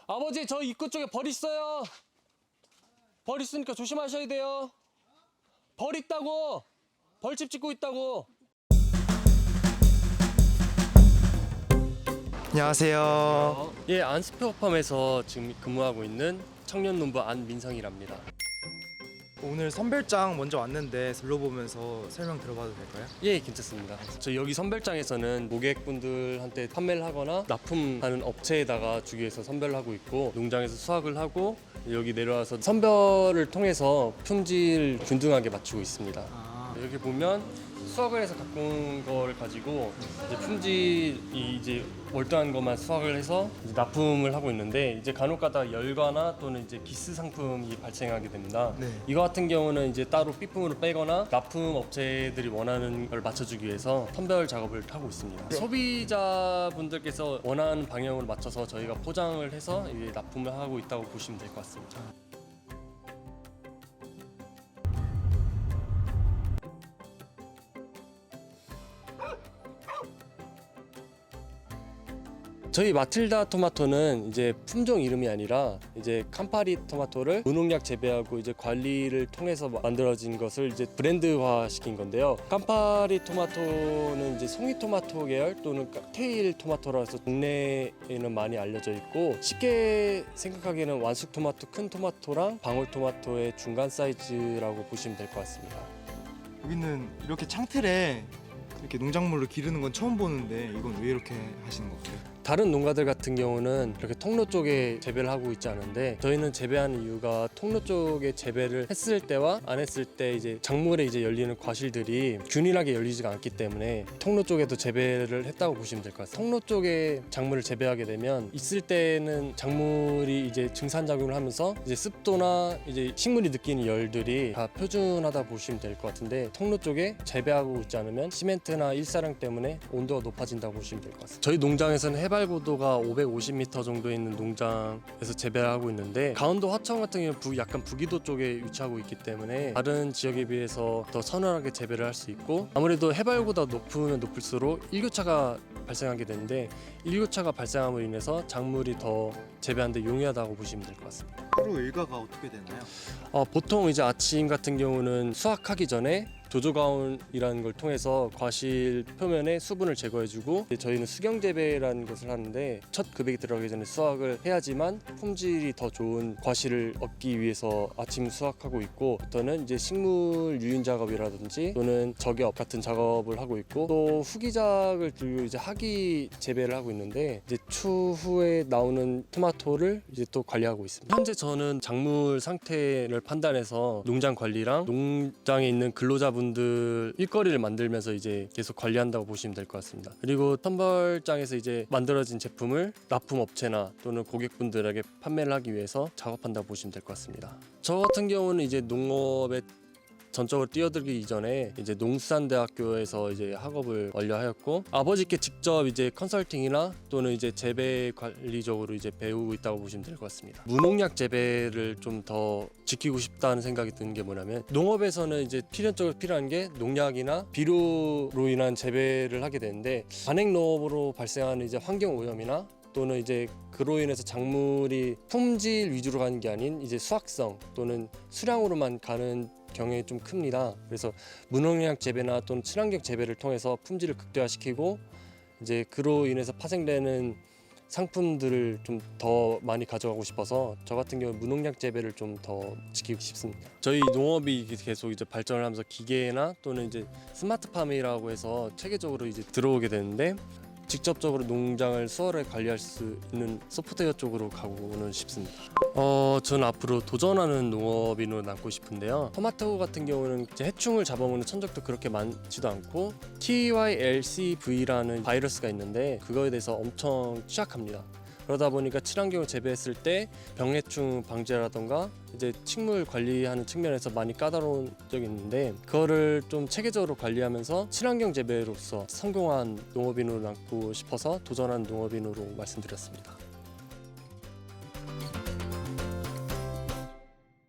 아버지, 저 입구 쪽에 벌 있어요. 벌 있으니까 조심하셔야 돼요. 벌 있다고. 벌집 짓고 있다고. 안녕하세요. 예, 안스페어팜에서 지금 근무하고 있는 청년농부 안민성이랍니다. 오늘 선별장 먼저 왔는데 둘러보면서 설명 들어봐도 될까요? 예, 괜찮습니다. 저 여기 선별장에서는 고객분들한테 판매를 하거나 납품하는 업체에다가 주기 위해서 선별을 하고 있고, 농장에서 수확을 하고 여기 내려와서 선별을 통해서 품질 균등하게 맞추고 있습니다. 여기 보면 수확을 해서 갖고 온 걸 가지고 이제 품질이 이제 월등한 것만 수확을 해서 이제 납품을 하고 있는데, 이제 간혹가다 열과나 또는 이제 기스 상품이 발생하게 됩니다. 네. 이거 같은 경우는 이제 따로 삐품으로 빼거나 납품 업체들이 원하는 걸 맞춰주기 위해서 선별 작업을 하고 있습니다. 소비자분들께서 원하는 방향으로 맞춰서 저희가 포장을 해서 이제 납품을 하고 있다고 보시면 될 것 같습니다. 저희 마틸다 토마토는 이제 품종 이름이 아니라 이제 캄파리 토마토를 무농약 재배하고 이제 관리를 통해서 만들어진 것을 이제 브랜드화 시킨 건데요. 캄파리 토마토는 이제 송이 토마토 계열 또는 칵테일 토마토라서 국내에는 많이 알려져 있고, 쉽게 생각하기에는 완숙 토마토, 큰 토마토랑 방울 토마토의 중간 사이즈라고 보시면 될 것 같습니다. 여기는 이렇게 창틀에 이렇게 농작물을 기르는 건 처음 보는데 이건 왜 이렇게 하시는 거예요? 다른 농가들 같은 경우는 이렇게 통로 쪽에 재배를 하고 있지 않은데, 저희는 재배하는 이유가 통로 쪽에 재배를 했을 때와 안 했을 때 이제 작물에 이제 열리는 과실들이 균일하게 열리지가 않기 때문에 통로 쪽에도 재배를 했다고 보시면 될 것 같아요. 통로 쪽에 작물을 재배하게 되면 있을 때는 작물이 이제 증산작용을 하면서 이제 습도나 이제 식물이 느끼는 열들이 다 표준하다 보시면 될 것 같은데, 통로 쪽에 재배하고 있지 않으면 시멘트나 일사량 때문에 온도가 높아진다고 보시면 될 것 같습니다. 저희 농장에서는 해발 고도가 550m 정도 있는 농장에서 재배를 하고 있는데, 강원도 화천 같은 경우는 약간 북위도 쪽에 위치하고 있기 때문에 다른 지역에 비해서 더 선원하게 재배를 할 수 있고, 아무래도 해발보다 높으면 높을수록 일교차가 발생하게 되는데, 일교차가 발생함으로 인해서 작물이 더 재배하는데 용이하다고 보시면 될 것 같습니다. 하루 일과가 어떻게 되나요? 보통 이제 아침 같은 경우는 수확하기 전에 조조가온이라는 걸 통해서 과실 표면에 수분을 제거해주고, 저희는 수경 재배라는 것을 하는데, 첫 급액이 들어가기 전에 수확을 해야지만 품질이 더 좋은 과실을 얻기 위해서 아침 수확하고 있고, 부터는 이제 식물 유인 작업이라든지 또는 저격 같은 작업을 하고 있고, 또 후기작을 들고 이제 하기 재배를 하고 있는데, 이제 추후에 나오는 토마토를 이제 또 관리하고 있습니다. 현재 저는 작물 상태를 판단해서 농장 관리랑 농장에 있는 근로자분들 일거리를 만들면서 이제 계속 관리한다고 보시면 될 것 같습니다. 그리고 선별장에서 이제 만들어진 제품을 납품 업체나 또는 고객분들에게 판매를 하기 위해서 작업한다고 보시면 될 것 같습니다. 저 같은 경우는 이제 농업에 전적으로 뛰어들기 이전에 이제 농수산대학교에서 이제 학업을 완료하였고, 아버지께 직접 이제 컨설팅이나 또는 이제 재배 관리적으로 이제 배우고 있다고 보시면 될 것 같습니다. 무농약 재배를 좀 더 지키고 싶다는 생각이 드는 게 뭐냐면, 농업에서는 이제 필연적으로 필요한 게 농약이나 비료로 인한 재배를 하게 되는데, 관행 농업으로 발생하는 이제 환경 오염이나 또는 이제 그로 인해서 작물이 품질 위주로 가는 게 아닌 이제 수확성 또는 수량으로만 가는 경향이 좀 큽니다. 그래서 무농약 재배나 또는 친환경 재배를 통해서 품질을 극대화시키고, 이제 그로 인해서 파생되는 상품들을 좀 더 많이 가져가고 싶어서 저 같은 경우 무농약 재배를 좀 더 지키고 싶습니다. 저희 농업이 계속 이제 발전을 하면서 기계나 또는 이제 스마트팜이라고 해서 체계적으로 이제 들어오게 되는데, 직접적으로 농장을 수월하게 관리할 수 있는 소프트웨어 쪽으로 가고는 싶습니다. 저는 앞으로 도전하는 농업인으로 남고 싶은데요. 토마토 같은 경우는 이제 해충을 잡아먹는 천적도 그렇게 많지도 않고, TYLCV라는 바이러스가 있는데 그거에 대해서 엄청 취약합니다. 그러다 보니까 친환경을 재배했을 때 병해충 방제라던가 이제 식물 관리하는 측면에서 많이 까다로운 적이 있는데, 그거를 좀 체계적으로 관리하면서 친환경 재배로서 성공한 농업인으로 남고 싶어서 도전한 농업인으로 말씀드렸습니다.